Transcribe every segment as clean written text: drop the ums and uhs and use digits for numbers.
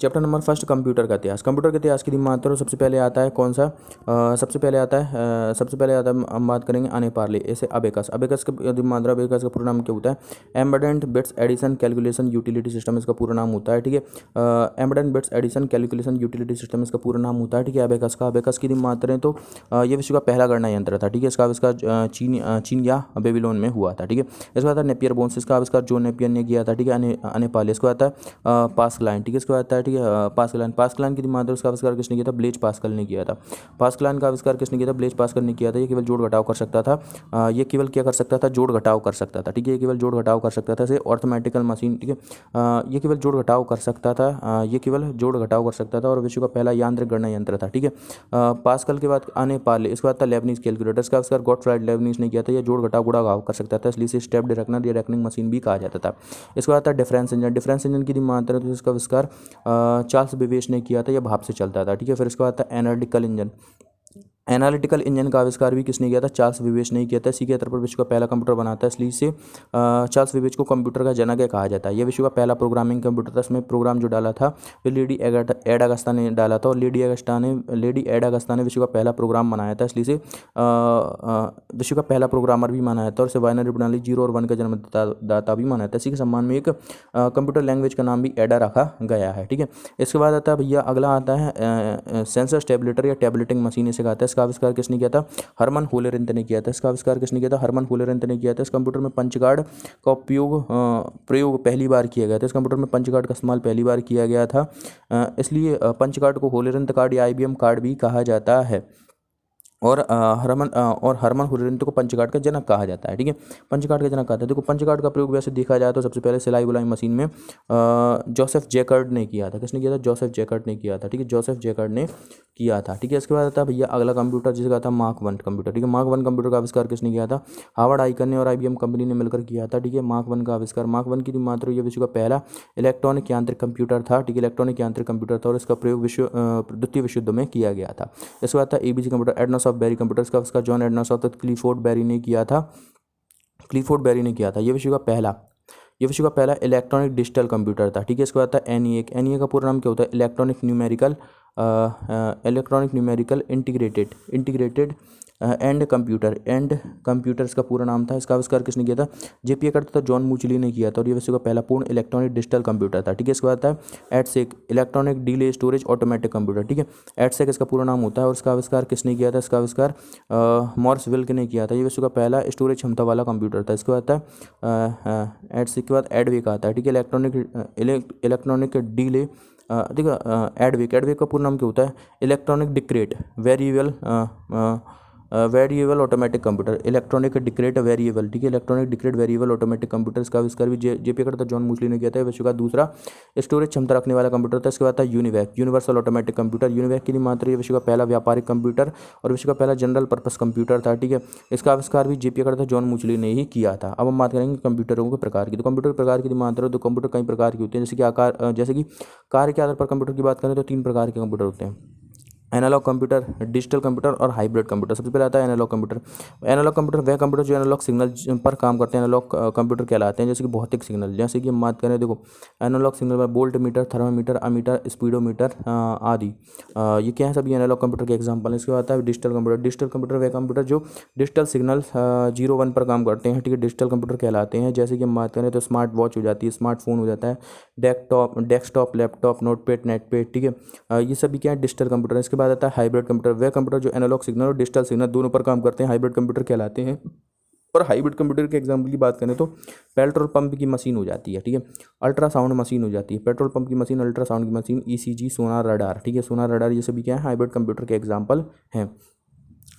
Chapter number first, computer का इतिहास। Computer के इतिहास की बात करो, सबसे पहले आता है कौन सा, सबसे पहले आता है हम बात करेंगे आने पार्ले, ऐसे अबेकस। अबेकस का यदि मात्रा, अबेकस का पूरा नाम क्या होता है, embedded bits addition calculation utility system इसका पूरा नाम होता है, ठीक है। Embedded bits addition calculation utility system इसका पूरा नाम होता है, ठीक है, अबेकस का। अबेकस की बात करें तो ये विश्व का पहला गणना यंत्र था, ठीक है। इसका आविष्कार चीन या बेबीलोन में हुआ था, ठीक है। इसके बाद नेपियर बोन्स, इसका आविष्कार जॉन नेपियर ने किया था, ठीक है, आने पाले। इसको आता है पास्कलाइन, ठीक है, इसको आता है, ठीक है, पास्कलाइन की मात्रा उसका आविष्कार किसने किया था, ब्लेज पास्कल ने किया था। पास्कलाइन का आविष्कार किसने किया था, ब्लेज पास्कल ने किया था। ये केवल जोड़ घटाव कर सकता था, ये केवल क्या कर सकता था, जोड़ घटाव कर सकता था, ठीक है, ये केवल जोड़ घटाव कर सकता था। इसे अर्थमेटिकल मशीन, ठीक है, ये केवल जोड़ घटाव कर सकता था, ये केवल जोड़ घटाव कर सकता था और विश्व का पहला यांत्रिक गणना यंत्र था, ठीक है। पास्कल के बाद आने पाले, इसके बाद था लेबनीज कैलकुलेटर। इसका आविष्कार गॉटफ्राइड लेबनीज ने किया था। ये जोड़ घटाव गुणा भाग कर सकता था, इसलिए इसे स्टेप्ड रेकनर या रेकनिंग मशीन भी कहा जाता था। इसके बाद था डिफरेंस इंजन। डिफरेंस इंजन की मात्रा तो इसका आविष्कार चार्ल्स बेबेज ने किया था, यह भाप से चलता था, ठीक है। फिर इसके बाद था एनालिटिकल इंजन। एनालिटिकल इंजन का आविष्कार भी किसने किया था, चार्ल्स बेबेज ने किया था। इसी के आधार पर विश्व का पहला कंप्यूटर बनाता है, इसलिए इसे चार्ल्स बेबेज को कंप्यूटर का जनक कहा जाता है। यह विश्व का पहला प्रोग्रामिंग कंप्यूटर था। इसमें प्रोग्राम जो डाला था वो लेडी एडा अगस्ता ने डाला था, और लेडी एडा अगस्ता ने विश्व का पहला प्रोग्राम बनाया था, इसलिए इसे विश्व का पहला प्रोग्रामर भी माना जाता है। और इसे बाइनरी प्रणाली 0 और 1 का जन्मदाता भी माना जाता है। इसी के सम्मान में एक कंप्यूटर लैंग्वेज का नाम भी एडा रखा गया है, ठीक है। इसके बाद आता है भैया, अगला आता है सेंसर टैबलेटर या टैबलेटिंग मशीन इसे कहता है। इसका आविष्कार किसने किया था, हरमन होलेरेंथ ने किया था। इसका आविष्कार किसने किया था, हरमन होलेरेंथ ने किया था। इस कंप्यूटर में पंच कार्ड का प्रयोग पहली बार किया गया था। इस कंप्यूटर में पंच कार्ड का इस्तेमाल पहली बार किया गया था, इसलिए पंच कार्ड को होलेरेंथ कार्ड या IBM कार्ड भी कहा जाता है। और हरमन होलेरेंथ को पंचकार्ड का जनक कहा जाता है, ठीक है, पंचकार्ड का जनक कहा जाता है। देखो पंचकार्ड का प्रयोग वैसे देखा जाए तो सबसे पहले सिलाई बुलाई मशीन में जोसेफ जैकर्ड ने किया था। किसने किया था, जोसेफ जैकर्ड ने किया था, ठीक है, जोसेफ जैकर्ड ने किया था, ठीक है। इसके बाद आता है भैया अगला कंप्यूटर, जिसका था मार्क 1 कंप्यूटर, ठीक है। मार्क 1 कंप्यूटर का आविष्कार किसने किया था, हार्वर्ड आइकन ने और IBM कंपनी ने मिलकर किया था, ठीक है। मार्क 1 का आविष्कार, मार्क 1 की मात्र ये विश्व का पहला इलेक्ट्रॉनिक यांत्रिक कंप्यूटर था, ठीक है, इलेक्ट्रॉनिक यांत्रिक कंप्यूटर था, और इसका प्रयोग द्वितीय विश्व युद्ध में किया गया था। इसके बाद था ABC computer, Atanasoff Berry computer. इसका John Atanasoff Clifford Berry ने किया था, क्लिफोर्ड बेरी ने किया था। ये विश्व का पहला इलेक्ट्रॉनिक डिजिटल कंप्यूटर था, ठीक है। इसके बाद था NEA का पूरा नाम क्या होता है, electronic numerical integrated and computer इसका पूरा नाम था। इसका आविष्कार किसने किया था, JPA करता था, जॉन मूचली ने किया था, और ये विश्व का पहला पूर्ण इलेक्ट्रॉनिक डिजिटल कंप्यूटर था, ठीक है। इसके बाद था EDSAC, electronic delay storage automatic computer, ठीक है। एडसेक इसका पूरा नाम होता है, और इसका आविष्कार किसने किया था, इसका आविष्कार मॉरिस विल्क ने किया था। ये विश्व का पहला स्टोरेज क्षमता वाला कंप्यूटर था। इसके बाद था एडसेक के बाद एडवेक आता है, ठीक है, इलेक्ट्रॉनिक डिले, देखो एडवेक का पूरा नाम क्या होता है, electronic discrete variable automatic computer, electronic discrete variable, ठीक है, electronic discrete variable automatic computer. इसका आविष्कार भी JPA करता जॉन मूचली ने किया था। विश्व का दूसरा स्टोरेज क्षमता रखने वाला कंप्यूटर था। इसके बाद था यूनिवर्सल ऑटोमेटिक कंप्यूटर। यूनिवैक की मात्र ये विश्व का पहला व्यापारिक कंप्यूटर और विश्व का पहला जनरल पर्पस कंप्यूटर था, ठीक है। इसका आविष्कार भी JPA करता जॉन मूचली ने ही किया था। अब हम बात करेंगे कंप्यूटरों के प्रकार की। तो कंप्यूटर प्रकार की मात्रा, तो कंप्यूटर कई प्रकार की होती हैं, जैसे कि कार्य के आधार पर कंप्यूटर की बात करें तो 3 प्रकार के कंप्यूटर होते हैं, एनालॉग कंप्यूटर, डिजिटल कंप्यूटर और हाइब्रिड कंप्यूटर। सबसे पहले आता है एनालॉग कंप्यूटर। एनालॉग कंप्यूटर वह कंप्यूटर जो एनालॉग सिग्नल पर काम करते हैं, एनालॉग कंप्यूटर कहलाते हैं, जैसे कि भौतिक सिग्नल। जैसे कि हम बात करें, देखो एनालॉग सिग्नल पर volt meter, thermometer, ammeter, speedometer आदि, ये क्या है, सभी एनालॉग कंप्यूटर के एग्जाम्पल है। इसके बाद आता है डिजिटल कंप्यूटर। डिजिटल कंप्यूटर वह कंप्यूटर जो डिजिटल सिग्नल 0-1 पर काम करते हैं, ठीक है, डिजिटल कंप्यूटर कहलाते हैं। जैसे कि हम बात करें तो स्मार्ट वॉच हो जाती है, स्मार्टफोन हो जाता है, डेस्कटॉप, लैपटॉप, नोटपैड, नेटपैड, ठीक है, ये सभी क्या है, डिजिटल कंप्यूटर। इसके बाद आता है हाइब्रिड कंप्यूटर। वह कंप्यूटर जो एनालॉग सिग्नल और डिजिटल सिग्नल दोनों पर काम करते हैं, हाइब्रिड कंप्यूटर कहलाते हैं। और हाइब्रिड कंप्यूटर के एग्जाम्पल की बात करें तो पेट्रोल पंप की मशीन हो जाती है, ठीक है, अल्ट्रासाउंड मशीन हो जाती है, पेट्रोल पंप की मशीन, अल्ट्रासाउंड की मशीन, ECG, सोनार रडार, ठीक है, सोनार रडार, ये सभी क्या है, हाइब्रिड कंप्यूटर के एग्जाम्पल हैं।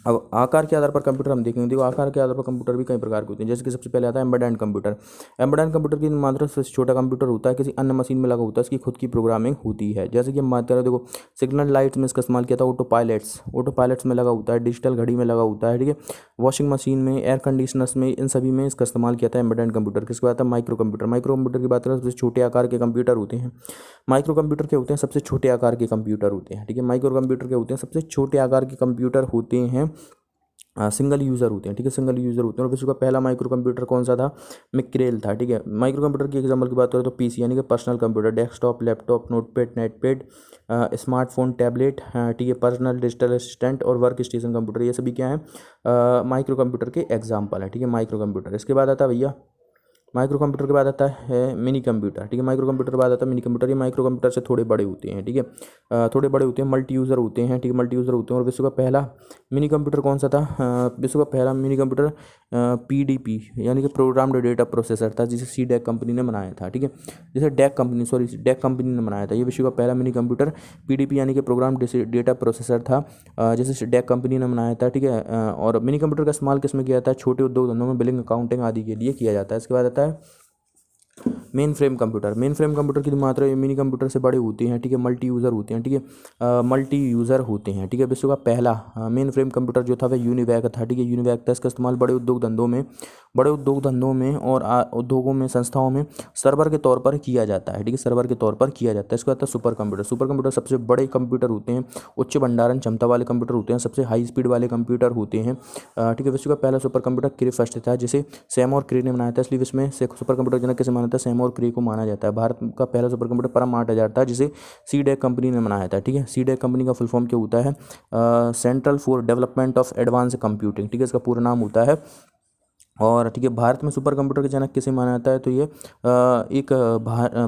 अब आकार के आधार पर कंप्यूटर हम देखेंगे। देखो आकार के आधार पर कंप्यूटर भी कई प्रकार के होते हैं, जैसे कि सबसे पहले आता है एम्बेडेड कंप्यूटर। एम्बेडेड कंप्यूटर की मात्रा सबसे छोटा कंप्यूटर होता है, किसी अन्य मशीन में लगा होता है, इसकी खुद की प्रोग्रामिंग होती है। जैसे कि हम बात करें, देखो सिग्नल लाइट्स में इसका इस्तेमाल किया था, ऑटो पायलट्स में लगा होता है, डिजिटल घड़ी में लगा होता है, ठीक है, वॉशिंग मशीन में, एयर कंडीशनर्स में, इन सभी में इसका इस्तेमाल किया था एम्बेडेड कंप्यूटर। किसके बाद आता है माइक्रो कंप्यूटर। माइक्रो कंप्यूटर की बात करें, सबसे छोटे आकार के कंप्यूटर होते हैं। माइक्रो कंप्यूटर के होते हैं, सबसे छोटे आकार के कंप्यूटर होते हैं, ठीक है, माइक्रो कंप्यूटर के होते हैं, सबसे छोटे आकार के कंप्यूटर होते हैं। सिंगल यूज़र होते हैं, ठीक है, सिंगल यूज़र होते हैं। और विश्व का पहला माइक्रो कंप्यूटर कौन सा था? मैक्रेल था, ठीक है। माइक्रो कंप्यूटर की एग्जांपल की बात करें तो पीसी यानी कि personal computer, desktop, laptop, notepad, netpad, smartphone, tablet, ठीक है, पर्सनल डिजिटल असिस्टेंट और वर्क स्टेशन कंप्यूटर, ये सभी क्या है? माइक्रो कंप्यूटर के एग्जाम्पल है, ठीक है, माइक्रो कंप्यूटर। इसके बाद आता है भैया माइक्रो कंप्यूटर के बाद आता है मिनी कंप्यूटर, ठीक है। माइक्रो कंप्यूटर के बाद आता है मिनी कंप्यूटर। ये माइक्रो कंप्यूटर से थोड़े बड़े होते हैं, ठीक है, थोड़े बड़े होते हैं, मल्टी यूज़र होते हैं, ठीक है, मल्टी यूज़र होते हैं। और विश्व का पहला मिनी कंप्यूटर कौन सा था? विश्व का पहला मिनी कंप्यूटर पीडीपी यानी कि प्रोग्राम्ड डेटा प्रोसेसर था, जिसे सी डैक कंपनी ने बनाया था, ठीक है, जिसे डैक कंपनी ने बनाया था। ये विश्व का पहला मिनी कंप्यूटर पीडीपी यानी कि प्रोग्राम डेटा प्रोसेसर था, जिसे डैक कंपनी ने बनाया था, ठीक है। और मिनी कंप्यूटर का इस्तेमाल किस में किया जाता है? छोटे उद्योग धंधों में, बिलिंग, अकाउंटिंग आदि के लिए किया जाता है। इसके बाद आता है main frame computer. Main frame computer की मात्रा ये मिनी कंप्यूटर से बड़े होते हैं, ठीक है, मल्टी यूज़र होते हैं, ठीक है, मल्टी यूज़र होते हैं, ठीक है। विश्व का पहला मेन फ्रेम कंप्यूटर जो था वह यूनिवैक था, ठीक है, यूनिवैक था। इसका इस्तेमाल बड़े उद्योग धंधों में और उद्योगों में, संस्थाओं में सर्वर के तौर पर किया जाता है, ठीक है, सर्वर के तौर पर किया जाता है। इसके बाद आता है सुपर कंप्यूटर। सुपर कंप्यूटर सबसे बड़े कंप्यूटर होते हैं, उच्च भंडारण क्षमता वाले कंप्यूटर होते हैं, सबसे हाई स्पीड वाले कंप्यूटर होते हैं, ठीक है। विश्व का पहला सुपर कंप्यूटर क्रे फर्स्ट था, जिसे सैम और क्रे ने बनाया था, इसलिए विश्व में से सुपर कंप्यूटर जनक किसे माना था? सैम और क्रे को माना जाता है। भारत का पहला सुपर कंप्यूटर परम 8000 था, जिसे सी डैक कंपनी ने बनाया था, ठीक है। सी डैक कंपनी का फुल फॉर्म क्या होता है? Central for development of advance computing, ठीक है, इसका पूरा नाम होता है। और ठीक है, भारत में सुपर कंप्यूटर के जनक किसे माना जाता है? तो ये एक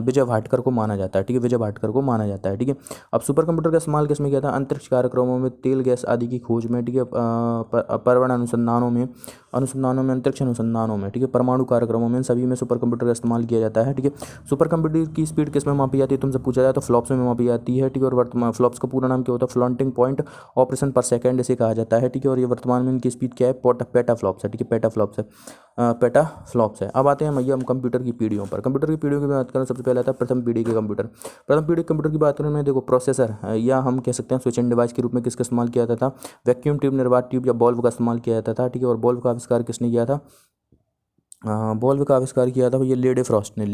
विजय भाटकर को माना जाता है, ठीक है, विजय भाटकर को माना जाता है, ठीक है। अब सुपर कंप्यूटर का इस्तेमाल किसमें किया था? अंतरिक्ष कार्यक्रमों में, तेल गैस आदि की खोज में, ठीक है, पर्यावरण अनुसंधानों में, अंतरिक्ष अनुसंधानों में, ठीक है, परमाणु कार्यक्रमों में, इन सभी में सुपर कंप्यूटर का इस्तेमाल किया जाता है, ठीक है। सुपर कंप्यूटर की स्पीड किस में मापी जाती है? तुमसे पूछा जाए तो फ्लॉप्स में मापी जाती है, ठीक है। और वर्तमान फ्लॉप्स का पूरा नाम क्या होता है? फ्लोटिंग पॉइंट ऑपरेशन पर सेकेंड इसे कहा जाता है, ठीक है। और ये वर्तमान में इनकी स्पीड क्या है? पेटा फ्लॉप्स है, ठीक है, पेटा फ्लॉप्स है, पेटा फ्लॉप्स है। अब आते हैं भैया हम कंप्यूटर की पीढ़ियों पर। कंप्यूटर की पीढ़ियों की बात करें, सबसे पहले आता है प्रथम पीढ़ी के कंप्यूटर। प्रथम पीढ़ी के कंप्यूटर की बात करें में देखो, प्रोसेसर या हम कह सकते हैं स्विच एंड डिवाइस के रूप में किसका इस्तेमाल किया जाता था? वैक्यूम ट्यूब, निर्वात ट्यूब या बॉल्व का इस्तेमाल किया जाता था, ठीक है। और बॉल्व का आविष्कार किसने किया था? बॉल्व का आविष्कार किया था भैया लेडे फ्रॉस्ट ने,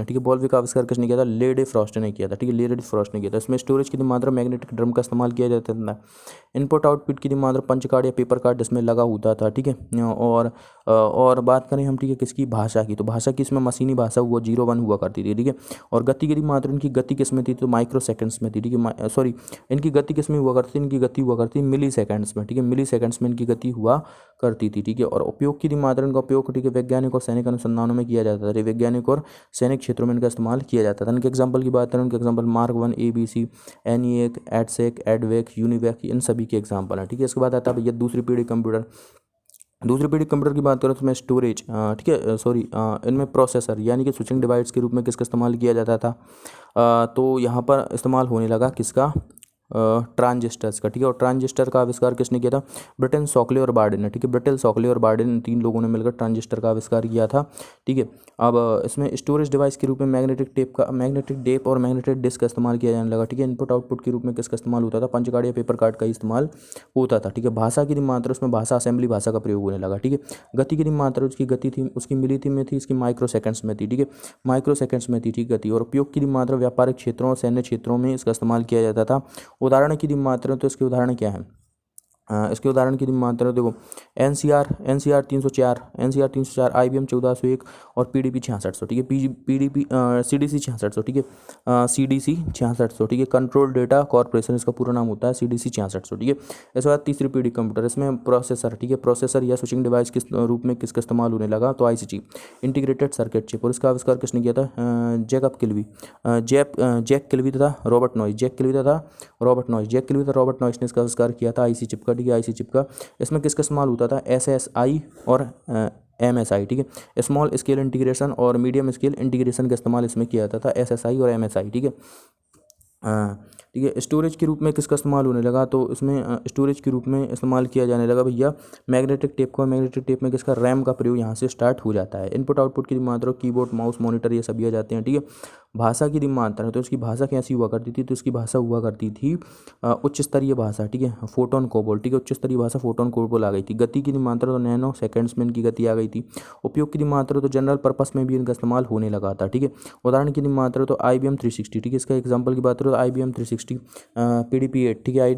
ठीक है। बॉल्व का आविष्कार किसने किया था? लेडे फ्रॉस्ट ने किया था, ठीक है, लेडे फ्रॉस्ट ने किया था। इसमें स्टोरेज की मात्रा मैग्नेटिक ड्रम का इस्तेमाल किया जाता था। इनपुट आउटपुट की मात्रा पंच कार्ड या पेपर कार्ड इसमें लगा होता था, ठीक है। और बात करें हम, ठीक है, किसकी? भाषा की। तो भाषा की इसमें मशीनी भाषा हुआ 01 हुआ करती थी, ठीक है। और गति की मात्रा, इनकी गति किस में थी? तो माइक्रो सेकेंड्स में थी, ठीक है, सॉरी, इनकी गति किस में हुआ करती थी? इनकी गति हुआ करती थी मिली सेकेंड्स में, ठीक है, मिली सेकेंड्स में इनकी गति हुआ करती थी, ठीक है। और उपयोग की मात्रा, इनका उपयोग, ठीक है, वैज्ञानिक और सैनिक अनुसंधानों में किया जाता था, वैज्ञानिक और सैनिक क्षेत्रों में इनका इस्तेमाल किया जाता था। इनके एग्जाम्पल की बात करें, उनके example mark 1, ABC, ENIAC, EDSAC, EDVAC, UNIVAC, इन सभी के एग्जाम्पल हैं, ठीक है। इसके बाद आता है भैया दूसरी पीढ़ी कंप्यूटर। दूसरी पीढ़ी कंप्यूटर की बात करें तो इसमें स्टोरेज, ठीक है, सॉरी, इनमें प्रोसेसर यानी कि स्विचिंग डिवाइस के रूप में किसका इस्तेमाल किया जाता था? तो यहाँ पर इस्तेमाल होने लगा किसका? ट्रांजिस्टर्स का, ठीक है। और ट्रांजिस्टर का आविष्कार किसने किया था? ब्रिटेन, शॉकले और बार्डन ने, ठीक है, ब्रिटेन, शॉकले और बार्डन, इन 3 लोगों ने मिलकर ट्रांजिस्टर का आविष्कार किया था, ठीक है। अब इसमें स्टोरेज डिवाइस के रूप में मैग्नेटिक टेप और मैग्नेटिक डिस्क का इस्तेमाल किया जाने लगा, ठीक है। इनपुट आउटपुट के रूप में किसका इस्तेमाल होता था? पंच कार्ड या पेपर कार्ड का इस्तेमाल होता था, ठीक है। भाषा की मात्रा, उसमें भाषा असेंबली भाषा का प्रयोग होने लगा, ठीक है। गति की मात्रा, उसकी गति थी, उसकी मिली थी में थी, इसकी माइक्रो सेकेंड्स में थी, ठीक है, माइक्रो सेकेंड्स में थी, ठीक गति। और उपयोग की मात्रा व्यापारिक क्षेत्रों और सैन्य क्षेत्रों में इसका इस्तेमाल किया जाता था। उदाहरण की मात्रा, तो इसके उदाहरण क्या है? इसके उदाहरण की मात्रा देखो, एनसीआर 304, IBM 1401 और PDP 6600, ठीक है, PDP CDC 6600, ठीक है, CDC 6600, ठीक है, कंट्रोल डेटा कॉर्पोरेशन इसका पूरा नाम होता है, CDC 6600, ठीक है। इसके बाद तीसरी पीढ़ी कंप्यूटर, इसमें प्रोसेसर, ठीक है, प्रोसेसर या स्विचिंग डिवाइस किस रूप में किसका इस्तेमाल होने लगा? तो IC chip, integrated circuit chip. और इसका आविष्कार किसने किया था? जैक किल्वी तथा रॉबर्ट नॉइस। जैक किल्वी तथा रॉबर्ट नॉइस ने इसका आविष्कार किया था IC चिप का, ठीक है, IC चिप का। इसमें किसका इस्तेमाल होता था? SSI और MSI, ठीक है, स्मॉल स्केल इंटीग्रेशन और मीडियम स्केल इंटीग्रेशन का इस्तेमाल इसमें किया जाता था, SSI और MSI, ठीक है। ठीक है। स्टोरेज के रूप में किसका इस्तेमाल होने लगा? तो इसमें स्टोरेज के रूप में इस्तेमाल किया जाने लगा भैया मैग्नेटिक टेप का। मैग्नेटिक टेप में किसका? रैम का प्रयोग यहाँ से स्टार्ट हो जाता है। इनपुट आउटपुट की मात्रा, कीबोर्ड, माउस, मॉनिटर, ये सभी आ जाते हैं, ठीक है। भाषा की यदि मात्रा है तो उसकी भाषा कैसी हुआ करती थी, तो उसकी भाषा हुआ करती थी उच्च स्तरीय भाषा, ठीक है, फोटोन कोबोल, ठीक है, उच्च स्तरीय भाषा फोटोन कोबोल आ गई थी। गति की यदि मात्रा तो नैनो सेकेंड्स में इनकी गति आ गई थी। उपयोग की यदि मात्रा तो जनरल पर्पस में भी इनका इस्तेमाल होने लगा था, ठीक है। उदाहरण की यदि मात्रा तो IBM 360, ठीक है, इसका एग्जाम्पल की बात करें तो IBM 360 PDP-8, ठीक है,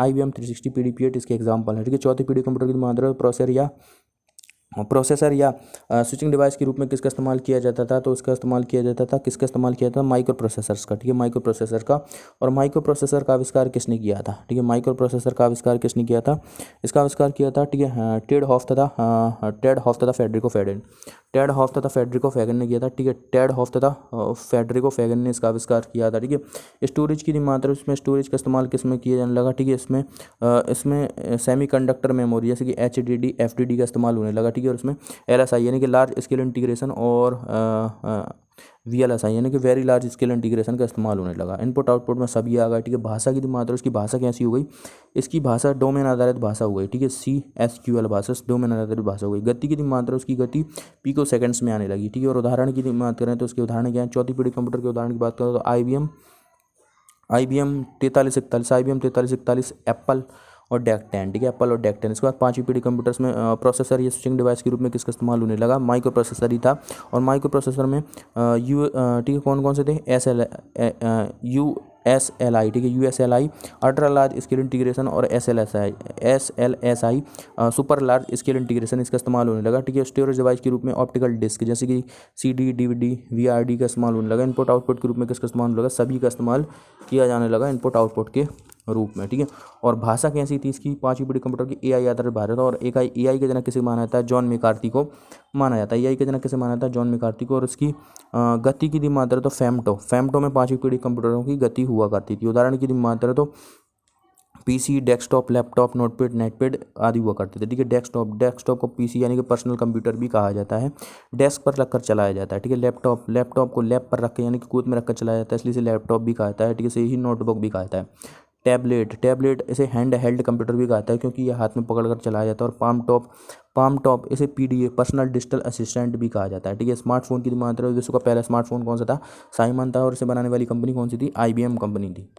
IBM 360 PDP-8 इसके एग्जाम्पल है, ठीक है। चौथी पीढ़ी कंप्यूटर की मात्रा प्रोसेसर या स्विचिंग डिवाइस के रूप में किसका इस्तेमाल किया जाता था, तो उसका इस्तेमाल किया जाता था, किसका इस्तेमाल किया था, माइक्रो प्रोसेसर्स का, ठीक है, माइक्रो प्रोसेसर का। और माइक्रो प्रोसेसर का आविष्कार किसने किया था, ठीक है, माइक्रो प्रोसेसर का आविष्कार किसने किया था, इसका आविष्कार किया था, ठीक है, टेड हॉफ तथा फेडरिको फेगन, टेड हॉफ तथा फेडरिको फेगन ने किया था, ठीक है, टेड हॉफ तथा फेडरिको फेगन ने इसका आविष्कार किया था, ठीक है। स्टोरेज की मात्रा, इसमें स्टोरेज का इस्तेमाल किसमें किया जाने लगा, ठीक है, इसमें सेमीकंडक्टर मेमोरी जैसे कि HDD FDD का इस्तेमाल होने लगा, ठीक है। और उसमें LSI यानी कि लार्ज स्केल इंटीग्रेशन और VLSI यानी कि वेरी लार्ज स्केल इंटीग्रेशन का इस्तेमाल होने लगा। इनपुट आउटपुट में सभी आ गए, ठीक है। भाषा की मात्रा, उसकी भाषा कैसी हो गई, इसकी भाषा डोमेन आधारित भाषा हो गई, ठीक है, CSQL भाषा, डोमेन आधारित भाषा हो गई। गति की मात्रा, उसकी गति पिको सेकंड्स में आने लगी, ठीक है। और उदाहरण की बात करें तो उसके उदाहरण क्या है, चौथी पीढ़ी कंप्यूटर के उदाहरण की बात करें तो IBM 4341, एप्पल और डेक 10, ठीक है, एप्पल और डेक 10। इसके बाद पांचवी पीढ़ी कंप्यूटर्स में प्रोसेसर या स्विचिंग डिवाइस के रूप में किसका इस्तेमाल होने लगा, माइक्रो प्रोसेसर ही था। और माइक्रो प्रोसेसर में ठीक है, कौन कौन से थे, USLI, ठीक है, USLI ultra large scale integration और SLSI super large scale integration इसका इस्तेमाल होने लगा, ठीक है। स्टोरेज डिवाइस के रूप में ऑप्टिकल डिस्क जैसे कि CD DVD VRD का इस्तेमाल होने लगा। इनपुट आउटपुट के रूप में किसका इस्तेमाल होने लगा, सभी का इस्तेमाल किया जाने लगा इनपुट आउटपुट के रूप में, ठीक है। और भाषा कैसी थी इसकी, पांचवी पीढ़ी कंप्यूटर की AI आधारित भारत। और AI के जनक किसे माना जाता है, जॉन मैकार्थी को माना जाता है। AI के जनक किसे माना जाता है, जॉन मैकार्थी को। और इसकी गति की मात्रा तो फैमटो में पांचवी पीढ़ी कंप्यूटरों की गति हुआ करती थी। उदाहरण की मात्रा तो PC, डेस्कटॉप, लैपटॉप, नेटपैड आदि हुआ करते थे, ठीक है। डेस्कटॉप को PC यानी कि पर्सनल कंप्यूटर भी कहा जाता है, डेस्क पर रखकर चलाया जाता है, ठीक है। लैपटॉप को लैप पर रख के यानी कि गोद में रखकर चलाया जाता है, इसलिए इसे लैपटॉप भी कहा जाता है, ठीक है। इसे ही नोटबुक भी कहा जाता है। टैबलेट इसे हैंड हेल्ड कंप्यूटर भी कहता है क्योंकि यह हाथ में पकड़कर चलाया जाता है। और पाम टॉप इसे PDA पर्सनल डिजिटल असिस्टेंट भी कहा जाता है, ठीक है। स्मार्टफोन की मात्रा, विश्व का पहला स्मार्टफोन कौन सा था, साइमन था। और इसे बनाने वाली कंपनी कौन सी थी, IBM कंपनी थी।